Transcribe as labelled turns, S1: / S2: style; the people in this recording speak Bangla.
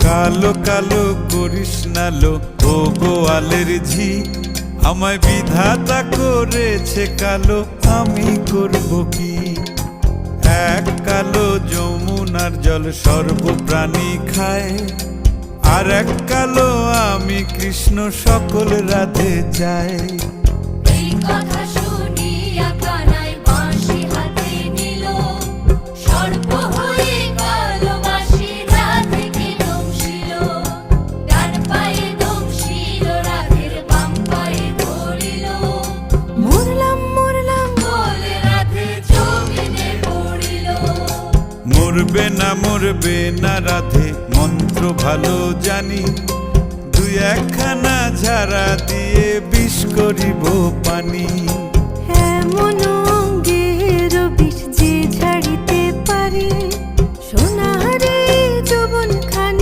S1: কালো কালো করিস না লো ও গোয়ালের ঝি, আমায় বিধাতা করেছে কালো, আমি করব কি? এক কালো যমুনার জল সর্বপ্রাণী খায়, আর এক কালো আমি কৃষ্ণ সকল রাধে চাই।
S2: এই কথা শুনিয়া কানাই বাঁশি হাতে নিল, সর্প হয়ে কালো বাঁশি রাধেকে দংশিল। ডান পায়ে দংশিল, রাধের বাম পায়ে ধরিল। মরলাম মরলাম বলে রাধে জমিনে পড়িল।
S1: মরবে না রাধে মন্ত্র ভালো জানি, দুই একখানা ঝাড়া দিয়ে বিষ করিব পানি।
S2: এমন